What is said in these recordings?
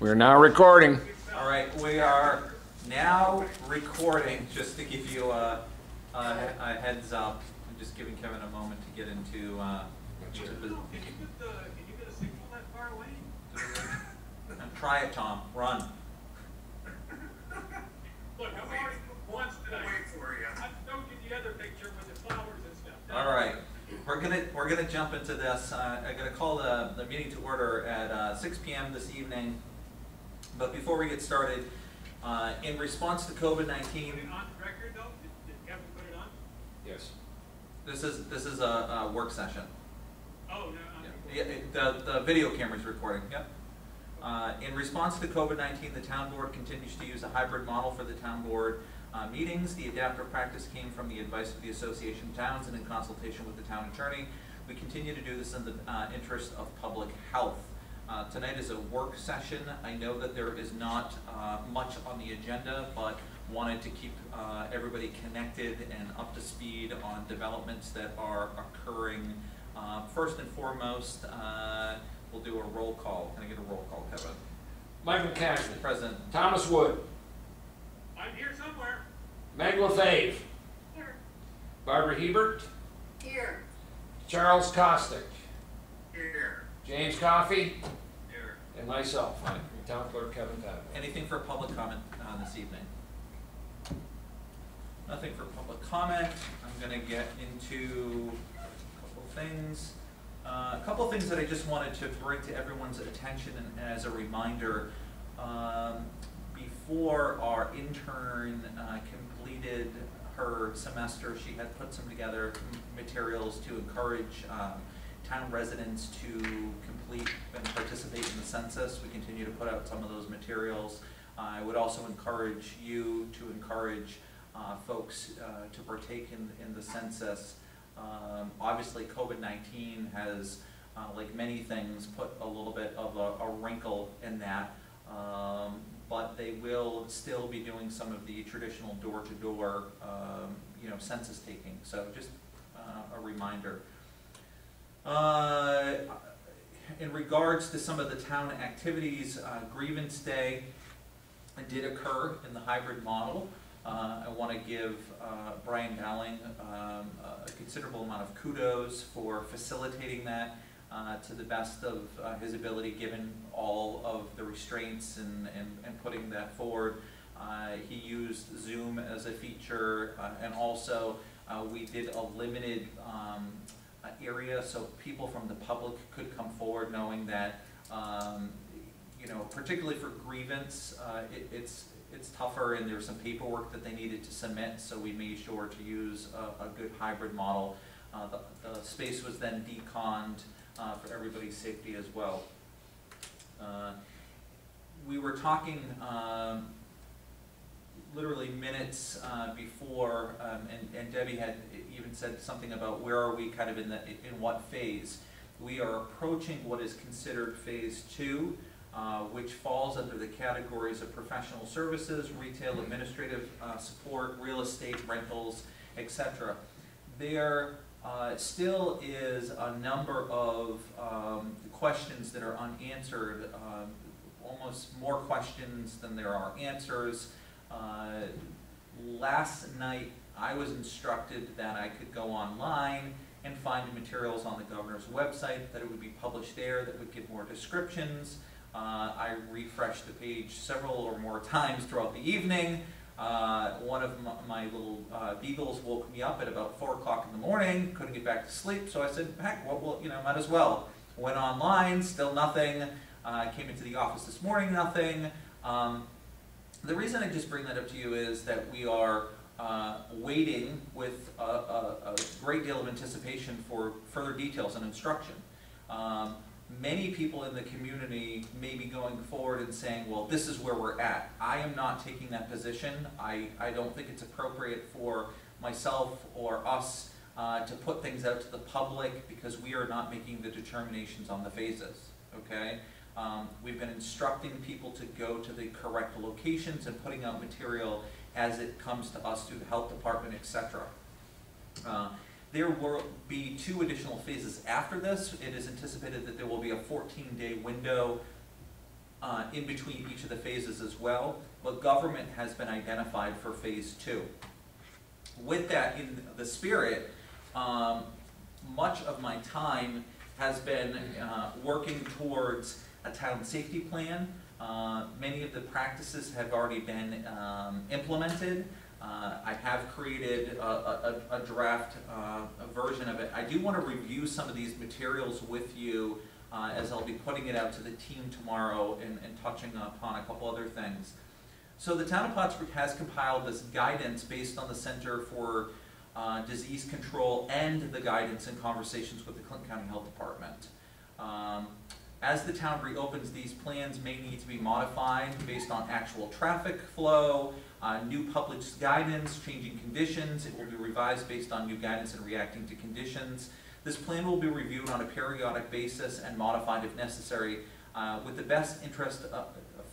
We're now recording. All right, we are now recording, just to give you a heads up. I'm just giving Kevin a moment to get into the... Can you get a signal that far away? Try it, Tom. Run. Look, I'm already once tonight. Wait for you. I showed you the other picture with the flowers and stuff. All right, we're gonna jump into this. I'm gonna call the meeting to order at 6 p.m. this evening. But before we get started, in response to COVID-19, On record though, did Kevin put it on? Yes. this is a work session. Oh no. Yeah, the video camera's recording. Yep. In response to COVID-19, the town board continues to use a hybrid model for the town board meetings. The adaptive practice came from the advice of the Association of Towns and in consultation with the town attorney. We continue to do this in the interest of public health. Tonight is a work session. I know that there is not much on the agenda, but wanted to keep everybody connected and up to speed on developments that are occurring. First and foremost, we'll do a roll call. Can I get a roll call, Kevin? Mike McCashman. Present. Thomas Wood. I'm here somewhere. Meg LaFave. Here. Barbara Hebert. Here. Charles Costick. Here. James Coffey. Here. And myself. I'm Town Clerk Kevin Tabb. Anything for public comment this evening? Nothing for public comment. I'm going to get into a couple things. A couple of things that I just wanted to bring to everyone's attention and as a reminder. Before our intern completed her semester, she had put some together materials to encourage town residents to complete and participate in the census. We continue to put out some of those materials. I would also encourage you to encourage folks to partake in the census. Obviously, COVID-19 has, like many things, put a little bit of a wrinkle in that, but they will still be doing some of the traditional door-to-door, census taking. So just a reminder. In regards to some of the town activities, Grievance Day did occur in the hybrid model. I want to give Brian Dowling a considerable amount of kudos for facilitating that to the best of his ability, given all of the restraints and putting that forward. He used Zoom as a feature, and also we did a limited area so people from the public could come forward, knowing that particularly for grievance, it's tougher and there's some paperwork that they needed to submit, so we made sure to use a good hybrid model. The space was then deconned for everybody's safety as well. We were talking literally minutes before, and Debbie had even said something about where are we kind of in what phase. We are approaching what is considered phase 2, which falls under the categories of professional services, retail, administrative support, real estate, rentals, etc. There still is a number of questions that are unanswered, almost more questions than there are answers. Last night I was instructed that I could go online and find materials on the governor's website, that it would be published there, that would give more descriptions. I refreshed the page several or more times throughout the evening. One of my little beagles woke me up at about 4 o'clock in the morning, couldn't get back to sleep, so I said, heck, well, might as well. Went online, still nothing. Came into the office this morning, nothing. The reason I just bring that up to you is that we are waiting with a great deal of anticipation for further details and instruction. Many people in the community may be going forward and saying, well, this is where we're at. I am not taking that position. I don't think it's appropriate for myself or us to put things out to the public because we are not making the determinations on the phases, okay? We've been instructing people to go to the correct locations and putting out material as it comes to us through the health department, etc. There will be 2 additional phases after this. It is anticipated that there will be a 14-day window in between each of the phases as well, but government has been identified for phase 2. With that in the spirit, much of my time has been working towards a town safety plan. Many of the practices have already been implemented. I have created a draft version of it. I do want to review some of these materials with you as I'll be putting it out to the team tomorrow and touching upon a couple other things. So the town of Plattsburgh has compiled this guidance based on the Center for Disease Control and the guidance and conversations with the Clinton County Health Department. As the town reopens, these plans may need to be modified based on actual traffic flow, new public guidance, changing conditions. It will be revised based on new guidance and reacting to conditions. This plan will be reviewed on a periodic basis and modified if necessary with the best interest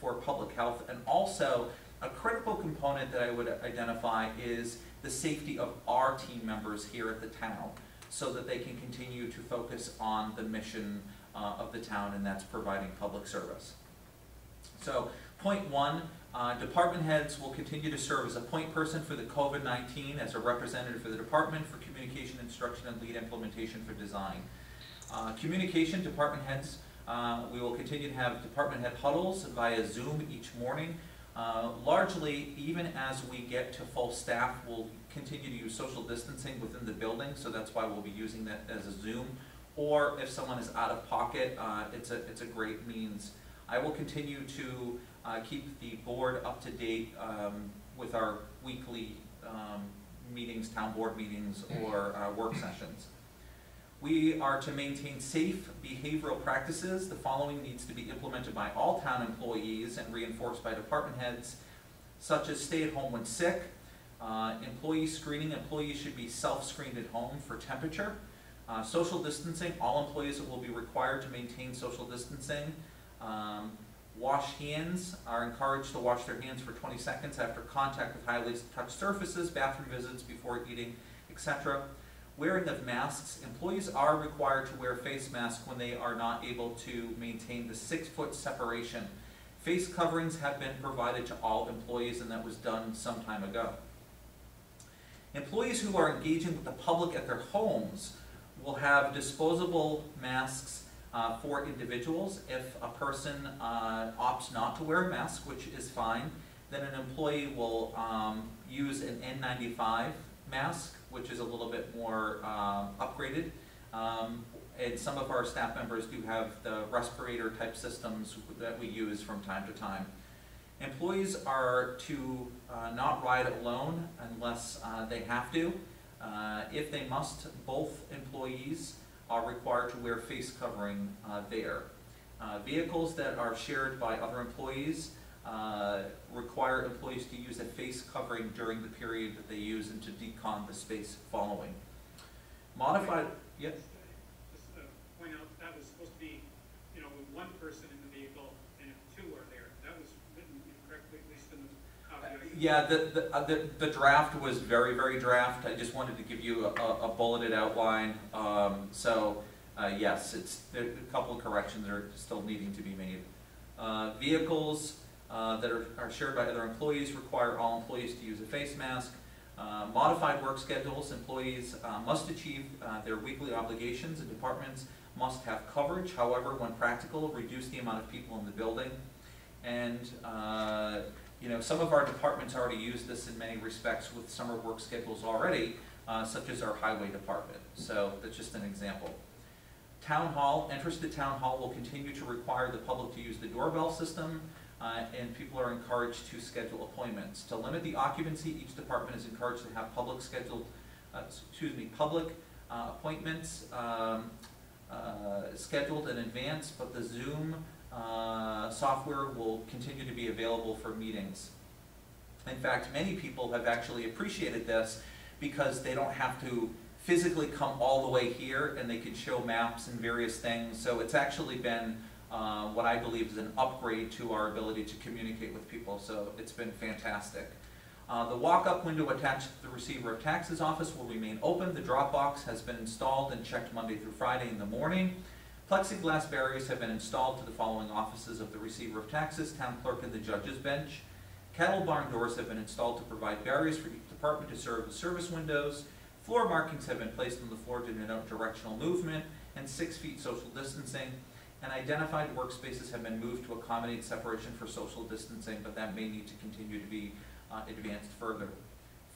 for public health. And also, a critical component that I would identify is the safety of our team members here at the town so that they can continue to focus on the mission of the town, and that's providing public service. So, point 1, department heads will continue to serve as a point person for the COVID-19 as a representative for the department for communication, instruction, and lead implementation for design. Communication, department heads, we will continue to have department head huddles via Zoom each morning. Largely, even as we get to full staff, we'll continue to use social distancing within the building, so that's why we'll be using that as a Zoom. Or if someone is out of pocket, it's a great means. I will continue to keep the board up to date with our weekly meetings, town board meetings, or work sessions. We are to maintain safe behavioral practices. The following needs to be implemented by all town employees and reinforced by department heads, such as stay at home when sick, employee screening. Employees should be self-screened at home for temperature. Social distancing, all employees will be required to maintain social distancing. Wash hands, are encouraged to wash their hands for 20 seconds after contact with highly touched surfaces, bathroom visits, before eating, etc. Wearing of masks, employees are required to wear face masks when they are not able to maintain the 6-foot separation. Face coverings have been provided to all employees, and that was done some time ago. Employees who are engaging with the public at their homes will have disposable masks for individuals. If a person opts not to wear a mask, which is fine, then an employee will use an N95 mask, which is a little bit more upgraded. And some of our staff members do have the respirator type systems that we use from time to time. Employees are to not ride alone unless they have to. If they must, both employees are required to wear face covering there. Vehicles that are shared by other employees require employees to use a face covering during the period that they use and to decon the space following. Modified, yes? Just to point out, that was supposed to be, with one person in the vehicle, and if 2 are there. That was written incorrectly, at least in the copy. Yeah, the draft was very, very draft. I just wanted to give you a bulleted outline. Yes, a couple of corrections are still needing to be made. Vehicles that are shared by other employees require all employees to use a face mask. Modified work schedules, employees must achieve their weekly obligations, and departments must have coverage. However, when practical, reduce the amount of people in the building. And some of our departments already use this in many respects with summer work schedules already, such as our highway department. So that's just an example. Town hall, entrance to town hall will continue to require the public to use the doorbell system, and people are encouraged to schedule appointments. To limit the occupancy, each department is encouraged to have public appointments scheduled in advance, but the Zoom software will continue to be available for meetings. In fact, many people have actually appreciated this because they don't have to physically come all the way here, and they can show maps and various things. So it's actually been what I believe is an upgrade to our ability to communicate with people, so it's been fantastic. The walk-up window attached to the receiver of taxes office will remain open. The drop box has been installed and checked Monday through Friday in the morning. Plexiglass barriers have been installed to the following offices of the receiver of taxes, town clerk, and the judge's bench. Cattle barn doors have been installed to provide barriers for each department to serve as service windows. Floor markings have been placed on the floor to denote directional movement and 6 feet social distancing. And identified workspaces have been moved to accommodate separation for social distancing, but that may need to continue to be advanced further.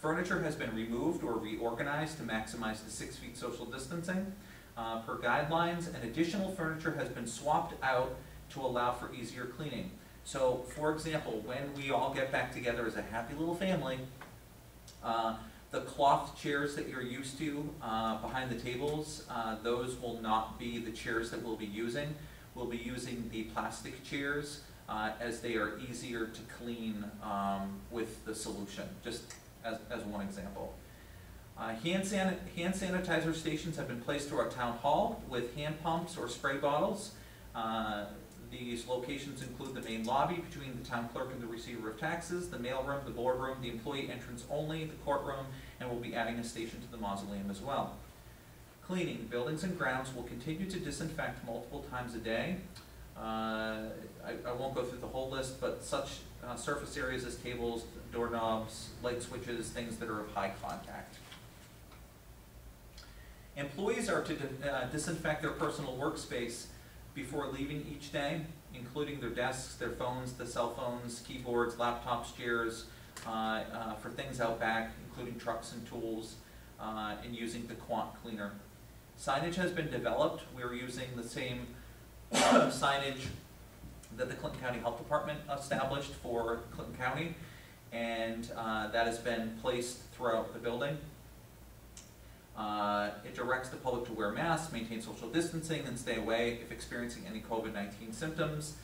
Furniture has been removed or reorganized to maximize the 6 feet social distancing per guidelines, and additional furniture has been swapped out to allow for easier cleaning. So, for example, when we all get back together as a happy little family, the cloth chairs that you're used to behind the tables, those will not be the chairs that we'll be using. We'll be using the plastic chairs as they are easier to clean with the solution, just as one example. Hand sanitizer stations have been placed through our town hall with hand pumps or spray bottles. These locations include the main lobby between the town clerk and the receiver of taxes, the mailroom, the boardroom, the employee entrance only, the courtroom, and we'll be adding a station to the mausoleum as well. Cleaning. Buildings and grounds will continue to disinfect multiple times a day. I won't go through the whole list, but such surface areas as tables, doorknobs, light switches, things that are of high contact. Employees are to disinfect their personal workspace before leaving each day, including their desks, their phones, the cell phones, keyboards, laptops, chairs, for things out back, including trucks and tools, and using the Quant cleaner. Signage has been developed. We're using the same signage that the Clinton County Health Department established for Clinton County, and that has been placed throughout the building. It directs the public to wear masks, maintain social distancing, and stay away if experiencing any COVID-19 symptoms.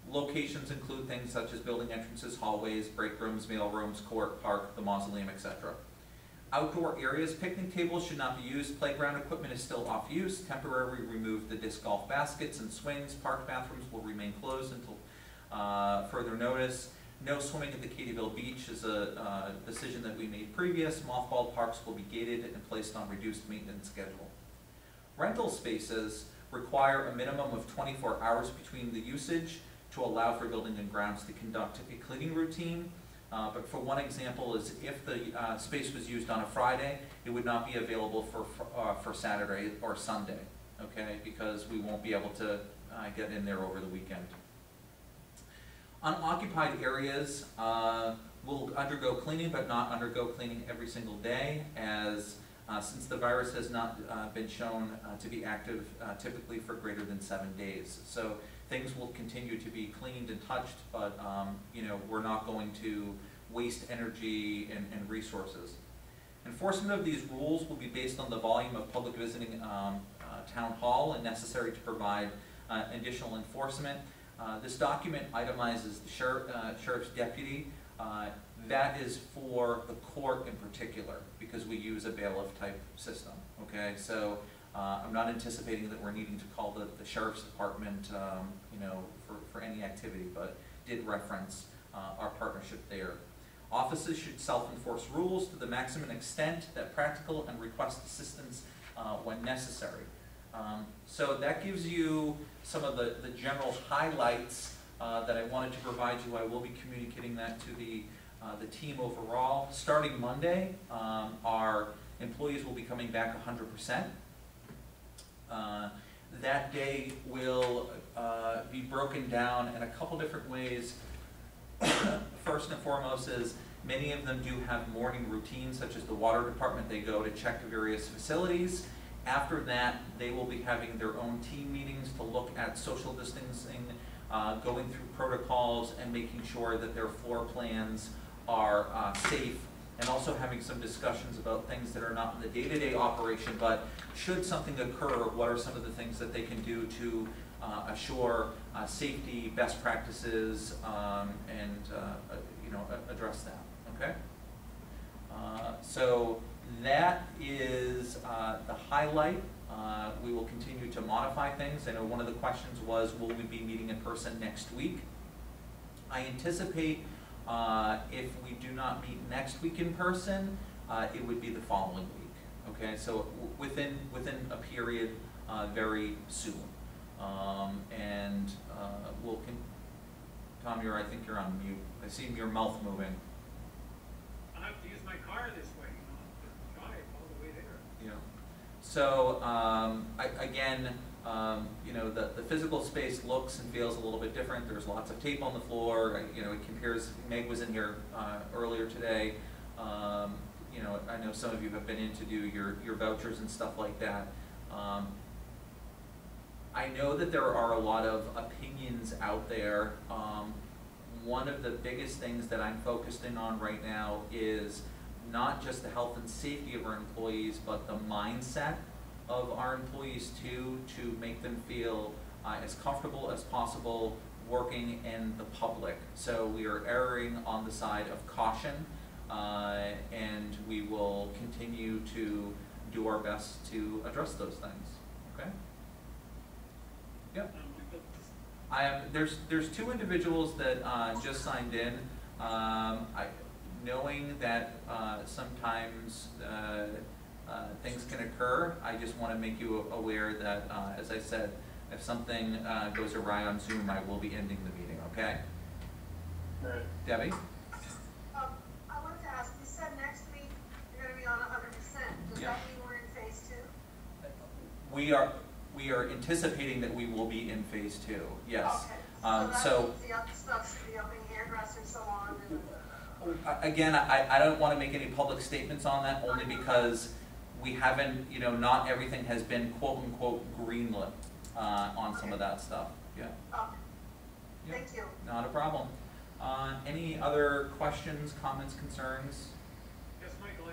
Locations include things such as building entrances, hallways, break rooms, mail rooms, court, park, the mausoleum, etc. Outdoor areas, picnic tables should not be used. Playground equipment is still off use. Temporarily remove the disc golf baskets and swings. Park bathrooms will remain closed until further notice. No swimming at the Katyville Beach is a decision that we made previous. Mothballed parks will be gated and placed on reduced maintenance schedule. Rental spaces require a minimum of 24 hours between the usage to allow for building and grounds to conduct a cleaning routine. But for one example is if the space was used on a Friday, it would not be available for Saturday or Sunday, okay? Because we won't be able to get in there over the weekend. Unoccupied areas will undergo cleaning, but not undergo cleaning every single day, as since the virus has not been shown to be active typically for greater than 7 days. So things will continue to be cleaned and touched, but you know, we're not going to waste energy and resources. Enforcement of these rules will be based on the volume of public visiting town hall and necessary to provide additional enforcement. This document itemizes the sheriff's deputy. That is for the court in particular, because we use a bailiff type system, okay? So I'm not anticipating that we're needing to call the sheriff's department you know, for any activity, but did reference our partnership there. Offices should self-enforce rules to the maximum extent that practical and request assistance when necessary. So that gives you some of the general highlights that I wanted to provide you. I will be communicating that to the team overall. Starting Monday, our employees will be coming back 100%. That day will be broken down in a couple different ways. First and foremost is many of them do have morning routines, such as the water department. They go to check various facilities. After that, they will be having their own team meetings to look at social distancing, going through protocols and making sure that their floor plans are safe, and also having some discussions about things that are not in the day-to-day operation, but should something occur, what are some of the things that they can do to assure safety, best practices, and you know, address that, okay? So that is the highlight. We will continue to modify things. I know one of the questions was, will we be meeting in person next week? I anticipate if we do not meet next week in person, it would be the following week. Okay, so within a period very soon. And we'll Tom, I think you're on mute. I see your mouth moving. I'll have to use my car this way, to drive all the way there. Yeah. So again, the physical space looks and feels a little bit different. There's lots of tape on the floor. It compares. Meg was in here earlier today. I know some of you have been in to do your vouchers and stuff like that. I know that there are a lot of opinions out there. One of the biggest things that I'm focusing on right now is not just the health and safety of our employees, but the mindset of our employees too, to make them feel as comfortable as possible working in the public. So we are erring on the side of caution, and we will continue to do our best to address those things. Okay? Yep. There's two individuals that just signed in. Knowing that sometimes things can occur, I just want to make you aware that, as I said, if something goes awry on Zoom, I will be ending the meeting, okay? All right. Debbie? I wanted to ask, you said next week you're going to be on 100%. Does Yeah. that mean we're in phase 2? We are anticipating that we will be in phase 2, yes. Okay. So that means the other stuff should be opening hairdressers, so on. Again, I don't want to make any public statements on that, only because we haven't, not everything has been quote-unquote greenlit on some of that stuff. Yeah. Okay. Yep. Thank you. Not a problem. Any other questions, comments, concerns? Yes, Michael,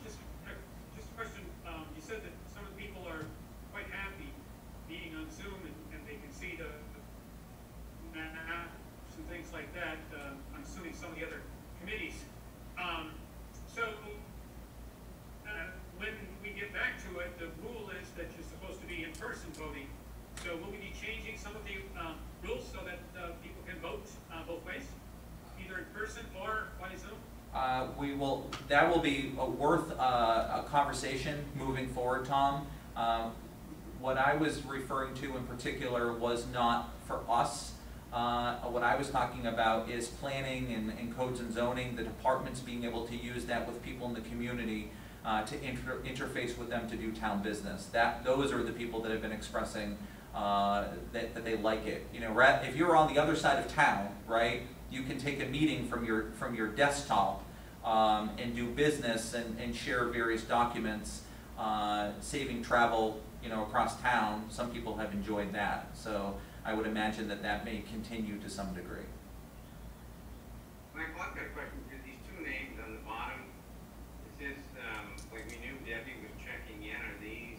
just a question. You said that some of the people are quite happy meeting on Zoom and they can see the maps and things like that. I'm assuming some of the other committees. When we get back to it, the rule is that you're supposed to be in-person voting. So will we be changing some of the rules so that people can vote both ways, either in person or by Zoom? That will be worth a conversation moving forward, Tom. What I was referring to in particular was not for us. What I was talking about is planning and codes and zoning, the departments being able to use that with people in the community to interface with them to do town business. Those are the people that have been expressing that they like it. If you're on the other side of town, right, you can take a meeting from your desktop and do business and share various documents, saving travel, across town. Some people have enjoyed that. So I would imagine that may continue to some degree. Michael, I've got a question. These two names on the bottom, it says, like we knew Debbie was checking in, are these?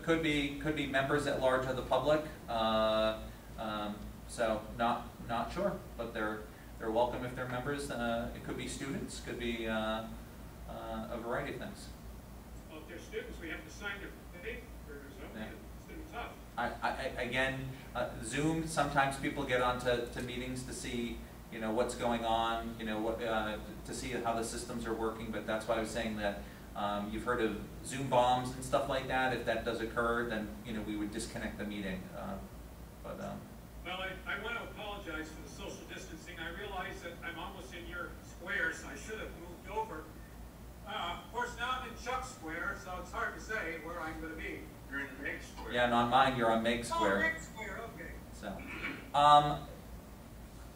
Could be members at large of the public. So not sure, but they're welcome if they're members. It could be students, could be a variety of things. Well, if they're students, we have to sign their papers. Yeah. It's going to be tough. Again, Zoom, sometimes people get onto meetings to see, what's going on, to see how the systems are working, but that's why I was saying that you've heard of Zoom bombs and stuff like that. If that does occur, then, we would disconnect the meeting. Well, I want to apologize for the social distancing. I realize that I'm almost in your square, so I should have moved over. Of course, now I'm in Chuck's square, so it's hard to say where I'm going to be. You're in Meg's square. Yeah, and on mine, you're on Meg Square. Oh, Meg's square, okay. So,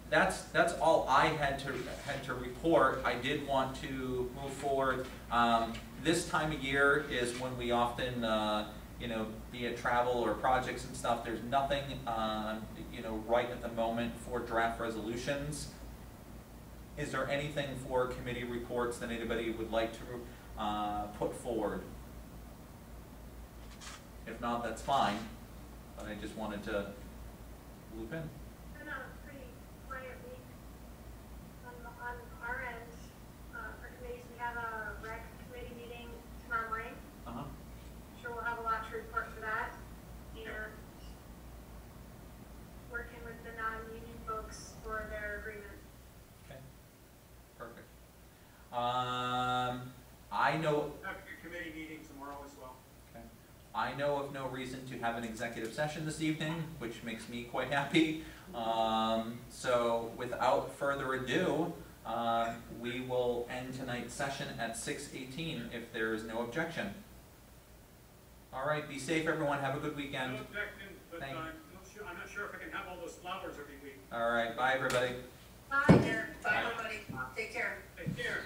that's all I had to report. I did want to move forward. This time of year is when we often, be it travel or projects and stuff. There's nothing, right at the moment for draft resolutions. Is there anything for committee reports that anybody would like to put forward? If not, that's fine. But I just wanted to loop in. Been a pretty quiet week on our end. For committees, we have a rec committee meeting tomorrow morning. I'm sure we'll have a lot to report for that. And working with the non-union folks for their agreement. Okay. Perfect. I know. Have a committee meeting tomorrow as well. Okay. I I know of no reason to have an executive session this evening, which makes me quite happy. So without further ado, we will end tonight's session at 6:18 if there is no objection. All right, be safe everyone, have a good weekend. No objection, but I'm not sure if I can have all those flowers every week. All right, bye everybody. Bye. Bye, everybody. Take care. Take care.